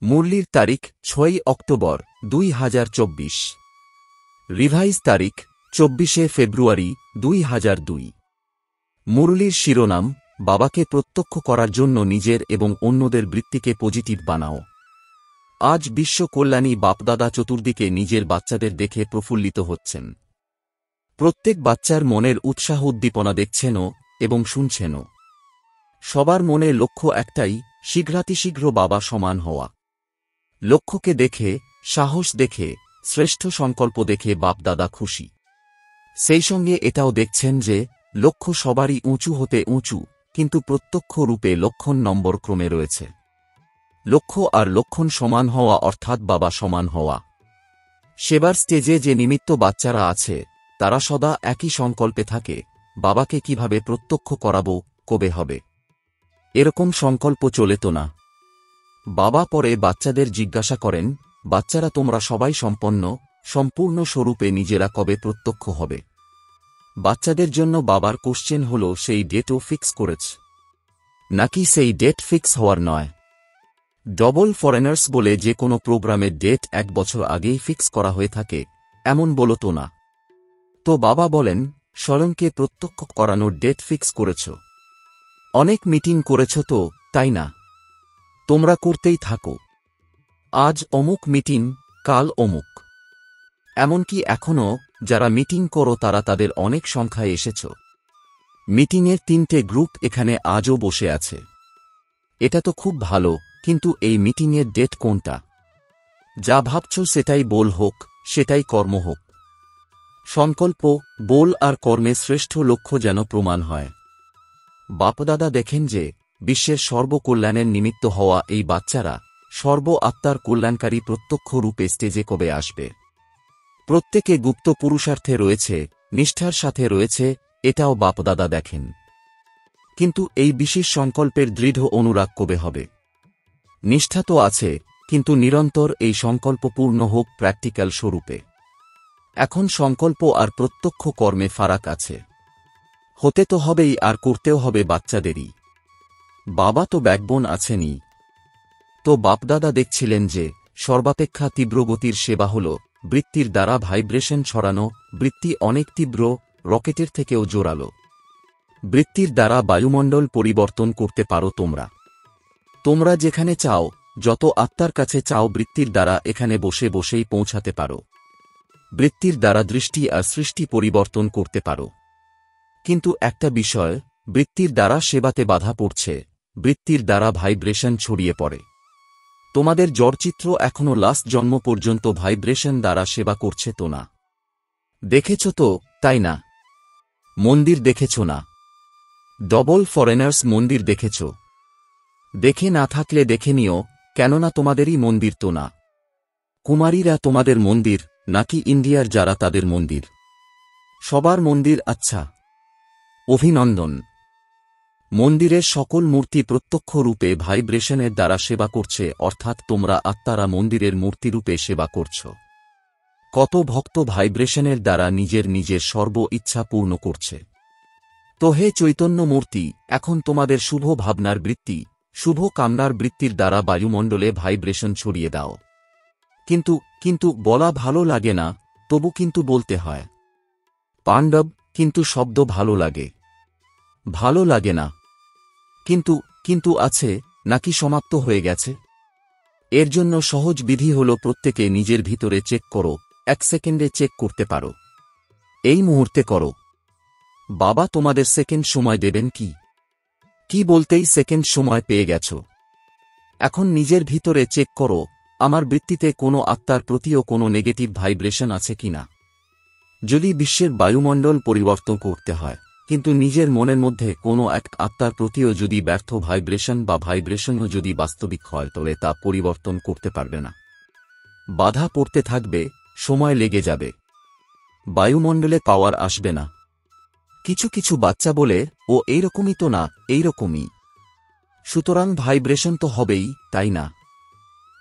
মুরলির তারিখ ৬ October ২০২৪। Revise তারিখ ২৪ ফেব্রুয়ারি ২০০২। মুরলির শিরোনাম, বাবাকে প্রত্যক্ষ করার জন্য নিজের এবং অন্যদের বৃত্তিকে পজিটিভ বানাও। আজ বিশ্ব কল্যাণী বাপদাদা চতুর্দিকে নিজের বাচ্চাদের দেখে প্রফুল্লিত হচ্ছেন। প্রত্যেক বাচ্চার মনের উৎসাহ উদ্দীপনা দেখছেনও এবং শুনছেনও। সবার মনে লক্ষ্য একটাই, শীঘ্রাতিশীঘ্র বাবা সমান হওয়া। লক্ষ্যকে দেখে, সাহস দেখে, শ্রেষ্ঠ সংকল্প দেখে বাপদাদা খুশি। সেই সঙ্গে এটাও দেখছেন যে লক্ষ্য সবারই উঁচু হতে উঁচু, কিন্তু প্রত্যক্ষ রূপে লক্ষণ নম্বর ক্রমে রয়েছে। লক্ষ্য আর লক্ষণ সমান হওয়া অর্থাৎ বাবা সমান হওয়া। সেবার স্টেজে যে নিমিত্ত বাচ্চারা আছে তারা সদা একই সংকল্পে থাকে, বাবাকে কিভাবে প্রত্যক্ষ করাবো, কবে হবে। এরকম সংকল্প চলে তো না। বাবা পরে বাচ্চাদের জিজ্ঞাসা করেন, বাচ্চারা তোমরা সবাই সম্পূর্ণ স্বরূপে নিজেরা কবে প্রত্যক্ষ হবে। বাচ্চাদের জন্য বাবার কোশ্চেন হল সেই ডেটও ফিক্স করেছ নাকি সেই ডেট ফিক্স হওয়ার নয়। ডবল ফরেনার্স বলে যে কোনো প্রোগ্রামের ডেট 1 বছর আগেই ফিক্স করা হয়ে থাকে, এমন বলো তো না। তো বাবা বলেন, স্বয়ংকে প্রত্যক্ষ করানোর ডেট ফিক্স করেছ। অনেক মিটিং করেছ তো, তাই না? তোমরা করতেই থাকো। আজ অমুক মিটিং, কাল অমুক। এমনকি এখনও যারা মিটিং করো তারা তাদের অনেক সংখ্যায় এসেছ। মিটিংয়ের 3টে গ্রুপ এখানে আজও বসে আছে। এটা তো খুব ভালো, কিন্তু এই মিটিংয়ের ডেট কোনটা? যা ভাবছ সেটাই বল হোক, সেটাই কর্ম হোক। সংকল্প, বল আর কর্মে শ্রেষ্ঠ লক্ষ্য যেন প্রমাণ হয়। বাপদাদা দেখেন যে বিশ্বের সর্বকল্যাণের নিমিত্ত হওয়া এই বাচ্চারা সর্ব আত্মার কল্যাণকারী প্রত্যক্ষ রূপে স্টেজে কবে আসবে। প্রত্যেকে গুপ্ত পুরুষার্থে রয়েছে, নিষ্ঠার সাথে রয়েছে, এটাও বাপদাদা দেখেন। কিন্তু এই বিশেষ সংকল্পের দৃঢ় অনুরাগ কবে হবে? নিষ্ঠা তো আছে, কিন্তু নিরন্তর এই সংকল্প পূর্ণ হোক প্র্যাকটিক্যাল স্বরূপে। এখন সংকল্প আর প্রত্যক্ষ কর্মে ফারাক আছে। হতে তো হবেই আর করতেও হবে বাচ্চাদেরই। বাবা তো ব্যাকবোন আছেনই। তো বাপদাদা দেখছিলেন যে সর্বাপেক্ষা তীব্রগতির সেবা হল বৃত্তির দ্বারা ভাইব্রেশন ছড়ানো। বৃত্তি অনেক তীব্র, রকেটের থেকেও জোরালো। বৃত্তির দ্বারা বায়ুমণ্ডল পরিবর্তন করতে পারো তোমরা। তোমরা যেখানে চাও, যত আত্মার কাছে চাও বৃত্তির দ্বারা এখানে বসে বসেই পৌঁছাতে পারো। বৃত্তির দ্বারা দৃষ্টি আর সৃষ্টি পরিবর্তন করতে পারো। কিন্তু একটা বিষয়, বৃত্তির দ্বারা সেবাতে বাধা পড়ছে, বৃত্তির দ্বারা ভাইব্রেশন ছড়িয়ে পড়ে। তোমাদের জড়চিত্র এখনো লাস্ট জন্ম পর্যন্ত ভাইব্রেশন দ্বারা সেবা করছে তো না। দেখেছ তো, তাই না? মন্দির দেখেছ না? ডবল ফরেনার্স মন্দির দেখেছ? দেখে না থাকলে দেখে নিও, কেননা তোমাদেরই মন্দির তো না। কুমারীরা তোমাদের মন্দির, নাকি ইন্ডিয়ার যারা তাদের মন্দির? সবার মন্দির। আচ্ছা, অভিনন্দন। মন্দিরের সকল মূর্তি প্রত্যক্ষ রূপে ভাইব্রেশনের দ্বারা সেবা করছে, অর্থাৎ তোমরা আত্মারা মন্দিরের মূর্তিরূপে সেবা করছ। কত ভক্ত ভাইব্রেশনের দ্বারা নিজের সর্ব ইচ্ছা পূর্ণ করছে। তো হে চৈতন্য মূর্তি, এখন তোমাদের শুভ ভাবনার বৃত্তি, শুভ কামনার বৃত্তির দ্বারা বায়ুমণ্ডলে ভাইব্রেশন ছড়িয়ে দাও। কিন্তু বলা ভালো লাগে না, তবু কিন্তু বলতে হয়। পাণ্ডব, কিন্তু শব্দ ভালো লাগে। ভালো লাগে না। কিন্তু আছে, নাকি সমাপ্ত হয়ে গেছে? এর জন্য সহজ বিধি হল প্রত্যেকে নিজের ভিতরে চেক করো। 1 সেকেন্ডে চেক করতে পারো। এই মুহূর্তে করো। বাবা তোমাদের সেকেন্ড সময় দেবেন কি বলতেই সেকেন্ড সময় পেয়ে গেছ। এখন নিজের ভিতরে চেক করো, আমার বৃত্তিতে কোনো আত্মার প্রতিও কোনো নেগেটিভ ভাইব্রেশন আছে কিনা। যদি বিশ্বের বায়ুমণ্ডল পরিবর্তন করতে হয়, কিন্তু নিজের মনের মধ্যে কোনো এক আত্মার প্রতিও যদি ব্যর্থ ভাইব্রেশন বা ভাইব্রেশনও যদি বাস্তবিক হয়, তবে তা পরিবর্তন করতে পারবে না। বাধা পড়তে থাকবে, সময় লেগে যাবে, বায়ুমণ্ডলে পাওয়ার আসবে না। কিছু বাচ্চা বলে, ও এইরকমই তো না, এইরকমই। সুতরাং ভাইব্রেশন তো হবেই, তাই না?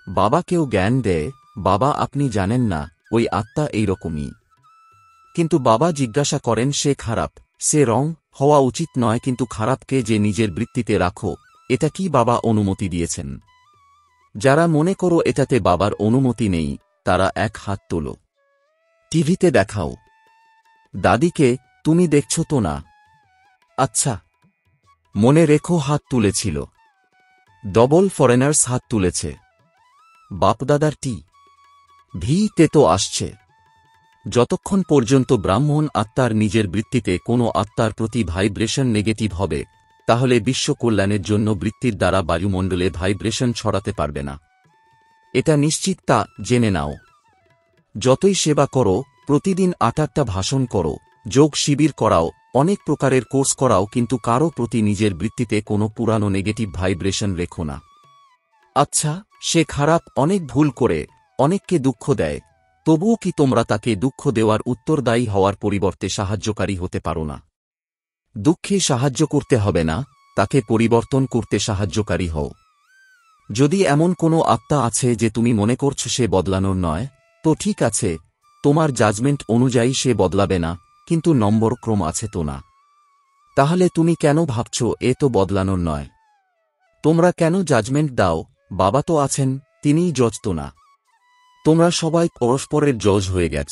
বাবাকেও জ্ঞান দেয়, বাবা আপনি জানেন না, ওই আত্মা এইরকমই। কিন্তু বাবা জিজ্ঞাসা করেন, সে খারাপ, সে রং হওয়া উচিত নয়, কিন্তু খারাপকে যে নিজের বৃত্তিতে রাখো, এটা কি বাবা অনুমতি দিয়েছেন? যারা মনে করো এটাতে বাবার অনুমতি নেই তারা এক হাত তোলো। টিভিতে দেখাও। দাদিকে তুমি দেখছো তো না? আচ্ছা। মনে রেখো হাত তুলেছিল। ডবল ফরেনার্স হাত তুলেছে। বাপদাদার ভিতে তো আসছে। যতক্ষণ পর্যন্ত ব্রাহ্মণ আত্মার নিজের বৃত্তিতে কোনো আত্মার প্রতি ভাইব্রেশন নেগেটিভ হবে, তাহলে বিশ্ব কল্যাণের জন্য বৃত্তির দ্বারা বায়ুমণ্ডলে ভাইব্রেশন ছড়াতে পারবে না। এটা নিশ্চিত, তা জেনে নাও। যতই সেবা করো, প্রতিদিন 8টা ভাষণ করো, যোগ শিবির করাও, অনেক প্রকারের কোর্স করাও, কিন্তু কারো প্রতি নিজের বৃত্তিতে কোনো পুরানো নেগেটিভ ভাইব্রেশন রেখো না। আচ্ছা, সে খারাপ, অনেক ভুল করে, অনেককে দুঃখ দেয়, তবুও কি তোমরা তাকে দুঃখ দেওয়ার উত্তরদায়ী হওয়ার পরিবর্তে সাহায্যকারী হতে পারো না? দুঃখে সাহায্য করতে হবে না, তাকে পরিবর্তন করতে সাহায্যকারী হও। যদি এমন কোনো আত্মা আছে যে তুমি মনে করছো সে বদলানোর নয়, তো ঠিক আছে, তোমার জাজমেন্ট অনুযায়ী সে বদলাবে না, কিন্তু নম্বর ক্রম আছে তো না? তাহলে তুমি কেন ভাবছো এ তো বদলানোর নয়? তোমরা কেন জাজমেন্ট দাও? বাবা তো আছেন, তিনিই জজ তো না? তোমরা সবাই পরস্পরের জজ হয়ে গেছ।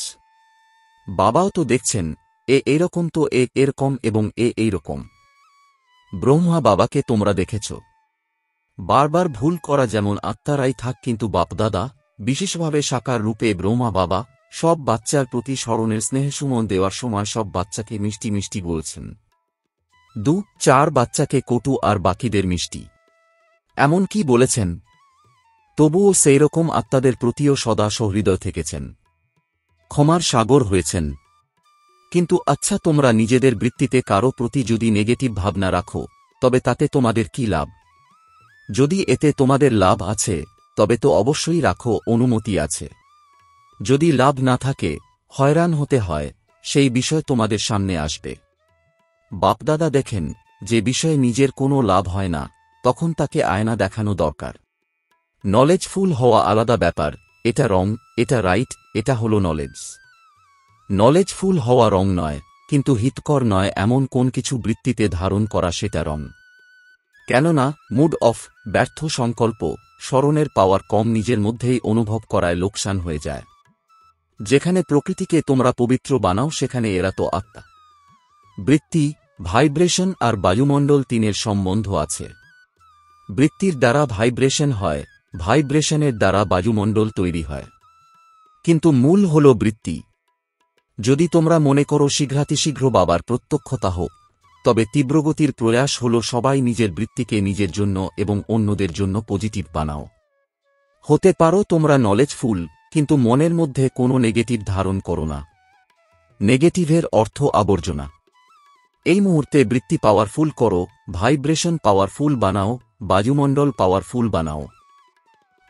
বাবাও তো দেখছেন, এ এরকম, তো এ এরকম, এবং এ এইরকম। ব্রহ্মা বাবাকে তোমরা দেখেছ বারবার ভুল করা, যেমন আত্মারাই থাক, কিন্তু বাপদাদা, বিশেষভাবে সাকার রূপে ব্রহ্মা বাবা, সব বাচ্চার প্রতি স্মরণের স্নেহসুমন দেওয়ার সময় সব বাচ্চাকে মিষ্টি মিষ্টি বলছেন। 2-4 বাচ্চাকে কটু আর বাকিদের মিষ্টি এমন কি বলেছেন? তবুও সেইরকম আত্মাদের প্রতিও সদা সহৃদয় থেকেছেন, ক্ষমার সাগর হয়েছেন। কিন্তু আচ্ছা, তোমরা নিজেদের বৃত্তিতে কারো প্রতি যদি নেগেটিভ ভাবনা রাখো, তবে তাতে তোমাদের কি লাভ? যদি এতে তোমাদের লাভ আছে, তবে তো অবশ্যই রাখো, অনুমতি আছে। যদি লাভ না থাকে, হয়রান হতে হয়, সেই বিষয় তোমাদের সামনে আসবে। বাপদাদা দেখেন, যে বিষয়ে নিজের কোনো লাভ হয় না, তখন তাকে আয়না দেখানো দরকার। নলেজফুল হওয়া আলাদা ব্যাপার, এটা রং, এটা রাইট, এটা হলো নলেজ। নলেজফুল হওয়া রং নয়, কিন্তু হিতকর নয় এমন কোন কিছু বৃত্তিতে ধারণ করা, সেটা রং। কেননা মুড অফ, ব্যর্থ সংকল্প, স্মরণের পাওয়ার কম নিজের মধ্যেই অনুভব করায় লোকসান হয়ে যায়। যেখানে প্রকৃতিকে তোমরা পবিত্র বানাও, সেখানে এরা তো আত্মা। বৃত্তি, ভাইব্রেশন আর বায়ুমণ্ডল তিনের সম্বন্ধ আছে। বৃত্তির দ্বারা ভাইব্রেশন হয়, ভাইব্রেশনের দ্বারা বায়ুমণ্ডল তৈরি হয়, কিন্তু মূল হল বৃত্তি। যদি তোমরা মনে করো শীঘ্রাতিশীঘ্র বাবার প্রত্যক্ষতা হোক, তবে তীব্রগতির প্রয়াস হল সবাই নিজের বৃত্তিকে নিজের জন্য এবং অন্যদের জন্য পজিটিভ বানাও। হতে পারো তোমরা নলেজফুল, কিন্তু মনের মধ্যে কোনো নেগেটিভ ধারণ করো না। নেগেটিভের অর্থ আবর্জনা। এই মুহূর্তে বৃত্তি পাওয়ারফুল করো, ভাইব্রেশন পাওয়ারফুল বানাও, বায়ুমণ্ডল পাওয়ারফুল বানাও।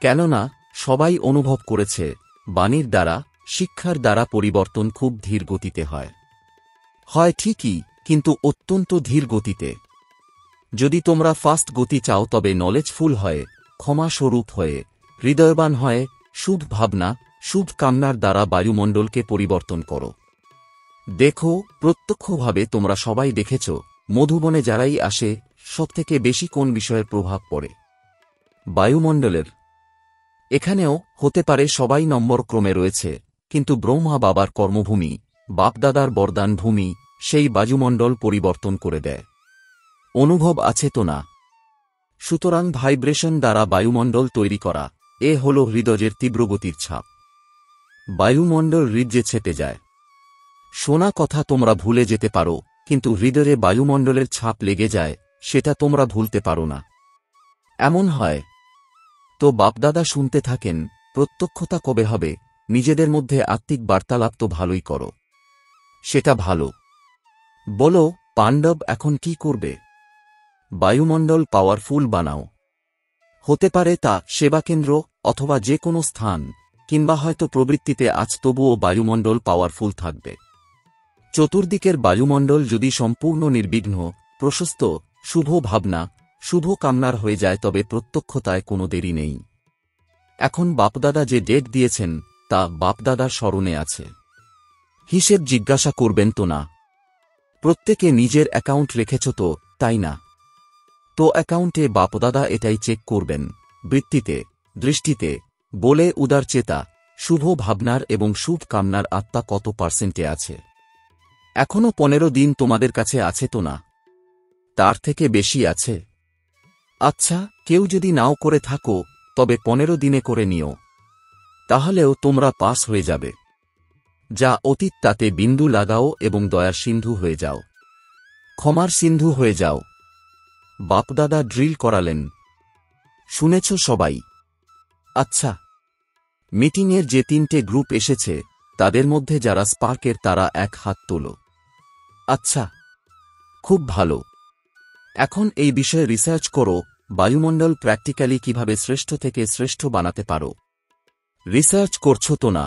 কেননা সবাই অনুভব করেছে, বাণীর দ্বারা, শিক্ষার দ্বারা পরিবর্তন খুব ধীর গতিতে হয়। হয় ঠিকই, কিন্তু অত্যন্ত ধীর গতিতে। যদি তোমরা ফাস্ট গতি চাও, তবে নলেজফুল হয়ে, ক্ষমা স্বরূপ হয়ে, হৃদয়বান হয়ে, শুভ ভাবনা, শুভ কামনার দ্বারা বায়ুমণ্ডলকে পরিবর্তন করো। দেখো, প্রত্যক্ষভাবে তোমরা সবাই দেখেছ, মধুবনে যারাই আসে, সবথেকে বেশি কোন বিষয়ের প্রভাব পড়ে? বায়ুমণ্ডলের। এখানেও হতে পারে সবাই নম্বর ক্রমে রয়েছে, কিন্তু ব্রহ্মা বাবার কর্মভূমি, বাপদাদার বরদান ভূমি, সেই বায়ুমণ্ডল পরিবর্তন করে দেয়। অনুভব আছে তো না? সুতরাং ভাইব্রেশন দ্বারা বায়ুমণ্ডল তৈরি করা, এ হল হৃদয়ের তীব্রগতির ছাপ। বায়ুমণ্ডল হৃদয়ে ছেপে যায়। শোনা কথা তোমরা ভুলে যেতে পারো, কিন্তু হৃদয়ে বায়ুমণ্ডলের ছাপ লেগে যায়, সেটা তোমরা ভুলতে পারো না। এমন হয় তো বাপদাদা শুনতে থাকেন, প্রত্যক্ষতা কবে হবে? নিজেদের মধ্যে আত্মিক বার্তালাপ তো ভালোই করো, সেটা ভালো। বলো, পাণ্ডব এখন কি করবে? বায়ুমণ্ডল পাওয়ারফুল বানাও। হতে পারে তা সেবাকেন্দ্র, অথবা যে কোনো স্থান, কিংবা হয়তো প্রবৃত্তিতে আজ, তবুও বায়ুমণ্ডল পাওয়ারফুল থাকবে। চতুর্দিকের বায়ুমণ্ডল যদি সম্পূর্ণ নির্বিঘ্ন, প্রশস্ত, শুভ ভাবনা, শুভ কামনার হয়ে যায়, তবে প্রত্যক্ষতায় কোনো দেরি নেই। এখন বাপদাদা যে ডেট দিয়েছেন, তা বাপদাদার স্মরণে আছে। হিসেব জিজ্ঞাসা করবেন তো না? প্রত্যেকে নিজের অ্যাকাউন্ট রেখেছ তো, তাই না? তো অ্যাকাউন্টে বাপদাদা এটাই চেক করবেন, বৃত্তিতে, দৃষ্টিতে বলে উদারচেতা, শুভ ভাবনার এবং শুভ কামনার আত্মা কত পার্সেন্টে আছে? এখনো 15 দিন তোমাদের কাছে আছে তো না? তার থেকে বেশি আছে? আচ্ছা, কেউ যদি নাও করে থাকো তবে 15 দিনে করে নিও, তাহলেও তোমরা পাস হয়ে যাবে। যা অতীত তাতে বিন্দু লাগাও এবং দয়ার সিন্ধু হয়ে যাও, ক্ষমার সিন্ধু হয়ে যাও। বাপদাদা ড্রিল করালেন, শুনেছ সবাই? আচ্ছা, মিটিংয়ের যে 3টে গ্রুপ এসেছে তাদের মধ্যে যারা স্পার্কের তারা এক হাত তোলো। আচ্ছা, খুব ভালো। এখন এই বিষয়ে রিসার্চ করো, বায়ুমণ্ডল প্র্যাকটিক্যালি কিভাবে শ্রেষ্ঠ থেকে শ্রেষ্ঠ বানাতে পারো। রিসার্চ করছো তো না?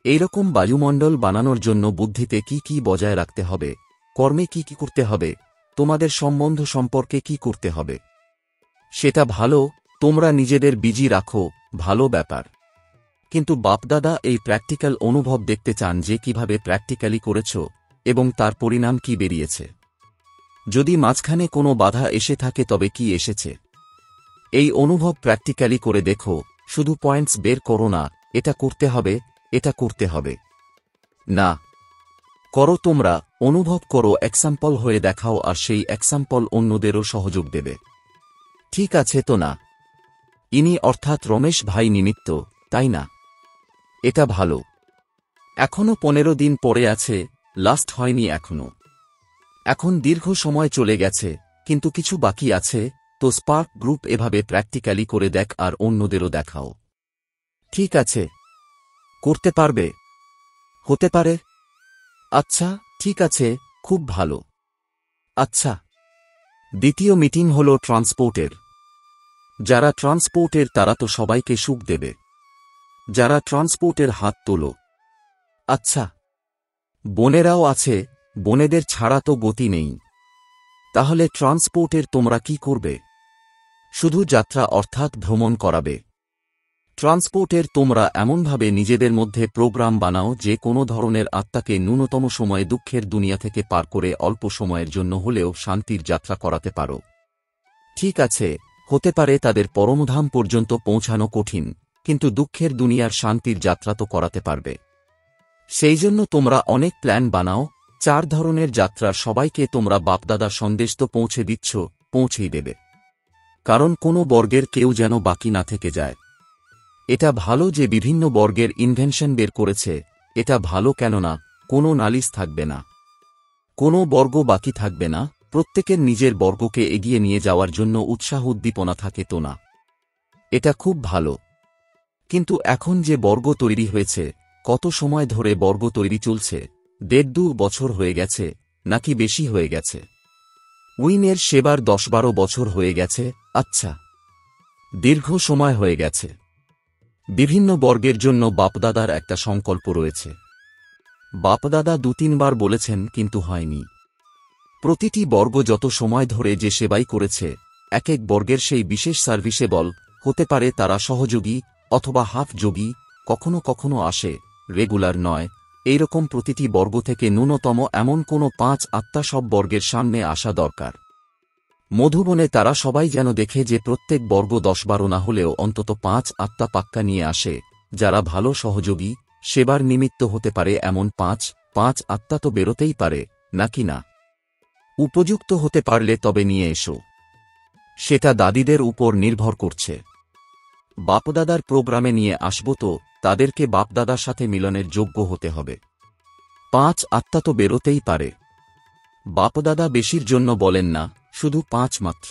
এইরকম বায়ুমণ্ডল বানানোর জন্য বুদ্ধিতে কি কি বজায় রাখতে হবে, কর্মে কি কি করতে হবে, তোমাদের সম্বন্ধ সম্পর্কে কি করতে হবে, সেটা ভালো। তোমরা নিজেদের বিজি রাখো, ভালো ব্যাপার। কিন্তু বাপদাদা এই প্র্যাকটিক্যাল অনুভব দেখতে চান যে কিভাবে প্র্যাকটিক্যালি করেছ এবং তার পরিণাম কি বেরিয়েছে। যদি মাঝখানে কোনো বাধা এসে থাকে তবে কি এসেছে, এই অনুভব প্র্যাকটিক্যালি করে দেখো। শুধু পয়েন্টস বের করো না, এটা করতে হবে, এটা করতে হবে না। করো, তোমরা অনুভব করো, এক্সাম্পল হয়ে দেখাও, আর সেই এক্সাম্পল অন্যদেরও সহযোগ দেবে। ঠিক আছে তো না? ইনি অর্থাৎ রমেশ ভাই নিমিত্ত, তাই না? এটা ভালো। এখনো 15 দিন পরে আছে, লাস্ট হয়নি এখনো। এখন দীর্ঘ সময় চলে গেছে, কিন্তু কিছু বাকি আছে। তো স্পার্ক গ্রুপ এভাবে প্র্যাকটিক্যালি করে দেখ আর অন্যদেরও দেখাও। ঠিক আছে? করতে পারবে? হতে পারে? আচ্ছা, ঠিক আছে, খুব ভালো। আচ্ছা, দ্বিতীয় মিটিং হল ট্রান্সপোর্টের। যারা ট্রান্সপোর্টের তারা তো সবাইকে সুখ দেবে। যারা ট্রান্সপোর্টের হাত তোলো। আচ্ছা, বোনেরাও আছে, বোনেদের ছাড়া তো গতি নেই। তাহলে ট্রান্সপোর্টের তোমরা কি করবে? শুধু যাত্রা অর্থাৎ ভ্রমণ করাবে। ট্রান্সপোর্টের তোমরা এমনভাবে নিজেদের মধ্যে প্রোগ্রাম বানাও যে কোনো ধরনের আত্মাকে ন্যূনতম সময়ে দুঃখের দুনিয়া থেকে পার করে অল্প সময়ের জন্য হলেও শান্তির যাত্রা করাতে পারো। ঠিক আছে, হতে পারে তাদের পরমধাম পর্যন্ত পৌঁছানো কঠিন, কিন্তু দুঃখের দুনিয়ার শান্তির যাত্রা তো করাতে পারবে। সেই জন্য তোমরা অনেক প্ল্যান বানাও। 4 ধরনের যাত্রার সবাইকে তোমরা বাপদাদার সন্দেশ তো পৌঁছে দিচ্ছ, পৌঁছেই দেবে। কারণ কোনো বর্গের কেউ যেন বাকি না থেকে যায়। এটা ভালো যে বিভিন্ন বর্গের ইনভেনশন বের করেছে, এটা ভালো, কেননা কোনো নালিশ থাকবে না, কোনো বর্গ বাকি থাকবে না। প্রত্যেকের নিজের বর্গকে এগিয়ে নিয়ে যাওয়ার জন্য উৎসাহ উদ্দীপনা থাকে তো না? এটা খুব ভালো। কিন্তু এখন যে বর্গ তৈরি হয়েছে, কত সময় ধরে বর্গ তৈরি চলছে? 1.5-2 বছর হয়ে গেছে, নাকি বেশি হয়ে গেছে? উইনের সেবার 10-12 বছর হয়ে গেছে। আচ্ছা, দীর্ঘ সময় হয়ে গেছে। বিভিন্ন বর্গের জন্য বাপদাদার একটা সংকল্প রয়েছে। বাপদাদা 2-3 বার বলেছেন, কিন্তু হয়নি। প্রতিটি বর্গ যত সময় ধরে যে সেবাই করেছে, এক এক বর্গের সেই বিশেষ সার্ভিসেবল হতে পারে, তারা সহযোগী অথবা হাফ যোগী, কখনো কখনো আসে, রেগুলার নয়। এইরকম প্রতিটি বর্গ থেকে ন্যূনতম এমন কোনো 5 আত্মা সব বর্গের সামনে আসা দরকার। মধুবনে তারা সবাই যেন দেখে যে প্রত্যেক বর্গ 10-12 না হলেও অন্তত 5 আত্মা পাক্কা নিয়ে আসে, যারা ভালো সহযোগী, সেবার নিমিত্ত হতে পারে। এমন 5 আত্মা তো বেরোতেই পারে, নাকি না? উপযুক্ত হতে পারলে তবে নিয়ে এসো। সেটা দাদিদের উপর নির্ভর করছে। বাপদাদার প্রোগ্রামে নিয়ে আসব তো তাদেরকে বাপদাদার সাথে মিলনের যোগ্য হতে হবে। 5 আত্মা তো বেরোতেই পারে। বাপদাদা বেশির জন্য বলেন না, শুধু 5 মাত্র।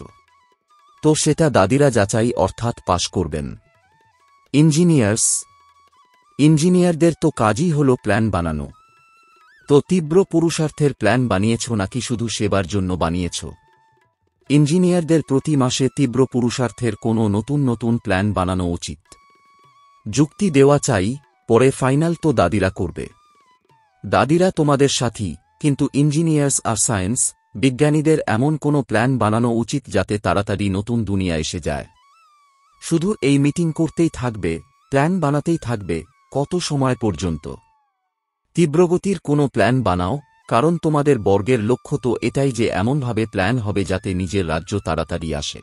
তো সেটা দাদিরা যাচাই অর্থাৎ পাশ করবেন। ইঞ্জিনিয়ারদের তো কাজই হল প্ল্যান বানানো। তো তীব্র পুরুষার্থের প্ল্যান বানিয়েছ নাকি শুধু সেবার জন্য বানিয়েছ? ইঞ্জিনিয়ারদের প্রতি মাসে তীব্র পুরুষার্থের কোনো নতুন নতুন প্ল্যান বানানো উচিত। যুক্তি দেওয়া চাই, পরে ফাইনাল তো দাদিরা করবে। দাদিরা তোমাদের সাথী, কিন্তু ইঞ্জিনিয়ার্স আর সায়েন্স বিজ্ঞানীদের এমন কোনো প্ল্যান বানানো উচিত যাতে তাড়াতাড়ি নতুন দুনিয়া এসে যায়। শুধু এই মিটিং করতেই থাকবে, প্ল্যান বানাতেই থাকবে, কত সময় পর্যন্ত? তীব্রগতির কোনো প্ল্যান বানাও, কারণ তোমাদের বর্গের লক্ষ্য তো এটাই যে এমনভাবে প্ল্যান হবে যাতে নিজের রাজ্য তাড়াতাড়ি আসে।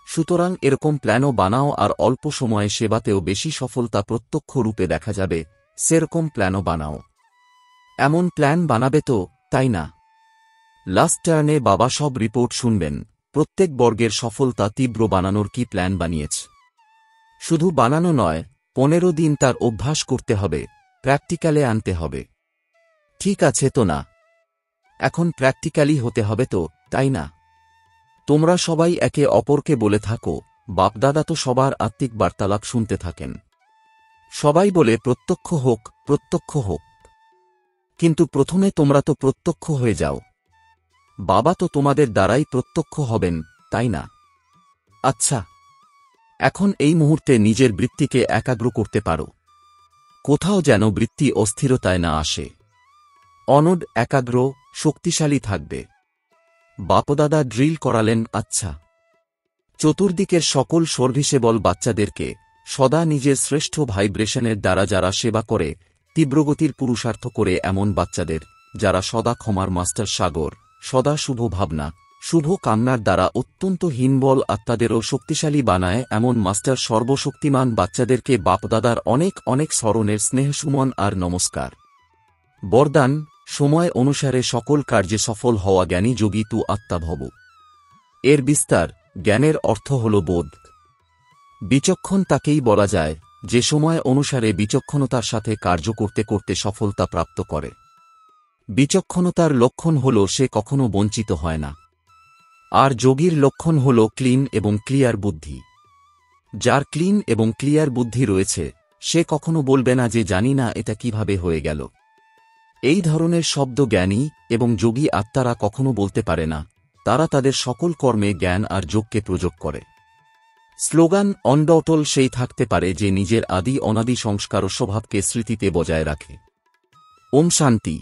সুতরাং এরকম প্ল্যানও বানাও, আর অল্প সময়ে সেবাতেও বেশি সফলতা প্রত্যক্ষ রূপে দেখা যাবে সেরকম প্ল্যানও বানাও। এমন প্ল্যান বানাবে তো, তাই না? লাস্ট টার্নে বাবা সব রিপোর্ট শুনবেন, প্রত্যেক বর্গের সফলতা তীব্র বানানোর কি প্ল্যান বানিয়েছ। শুধু বানানো নয়, 15 দিন তার অভ্যাস করতে হবে, প্র্যাকটিক্যালে আনতে হবে। ঠিক আছে তো না? এখন প্র্যাকটিক্যালি হতে হবে তো, তাই না? তোমরা সবাই একে অপরকে বলে থাকো, বাপদাদা তো সবার আত্মিক বার্তালাপ শুনতে থাকেন। সবাই বলে প্রত্যক্ষ হোক, প্রত্যক্ষ হোক। কিন্তু প্রথমে তোমরা তো প্রত্যক্ষ হয়ে যাও। বাবা তো তোমাদের দ্বারাই প্রত্যক্ষ হবেন, তাই না? আচ্ছা, এখন এই মুহূর্তে নিজের বৃত্তিকে একাগ্র করতে পারো। কোথাও যেন বৃত্তি অস্থিরতায় না আসে। অনড়, একাগ্র, শক্তিশালী থাকবে। বাপদাদা ড্রিল করালেন। আচ্ছা, চতুর্দিকের সকল সর্ভিসেবল বাচ্চাদেরকে সদা নিজের শ্রেষ্ঠ ভাইব্রেশনের দ্বারা যারা সেবা করে, তীব্রগতির পুরুষার্থ করে, এমন বাচ্চাদের যারা সদা ক্ষমার মাস্টার সাগর, সদা শুভ ভাবনা, শুভ কামনার দ্বারা অত্যন্ত হীনবল আত্মাদেরও শক্তিশালী বানায়, এমন মাস্টার সর্বশক্তিমান বাচ্চাদেরকে বাপদাদার অনেক অনেক স্মরণের স্নেহসুমন আর নমস্কার। বরদান, সময় অনুসারে সকল কার্যে সফল হওয়া জ্ঞানী যোগী তু আত্মা ভব। এর বিস্তার, জ্ঞানের অর্থ হল বোধ। বিচক্ষণ তাকেই বলা যায় যে সময় অনুসারে বিচক্ষণতার সাথে কার্য করতে করতে সফলতা প্রাপ্ত করে। বিচক্ষণতার লক্ষণ হল সে কখনো বঞ্চিত হয় না। আর যোগীর লক্ষণ হল ক্লিন এবং ক্লিয়ার বুদ্ধি। যার ক্লিন এবং ক্লিয়ার বুদ্ধি রয়েছে, সে কখনো বলবে না যে জানি না এটা কিভাবে হয়ে গেল। এই ধরনের শব্দ জ্ঞানী এবং যোগী আত্মারা কখনো বলতে পারে না। তারা তাদের সকল কর্মে জ্ঞান আর যোগকে প্রয়োগ করে। স্লোগান অনডটল সেই থাকতে পারে যে নিজের আদি অনাদি সংস্কার ও স্বভাবকে স্মৃতিতে বজায় রাখে। ওম শান্তি।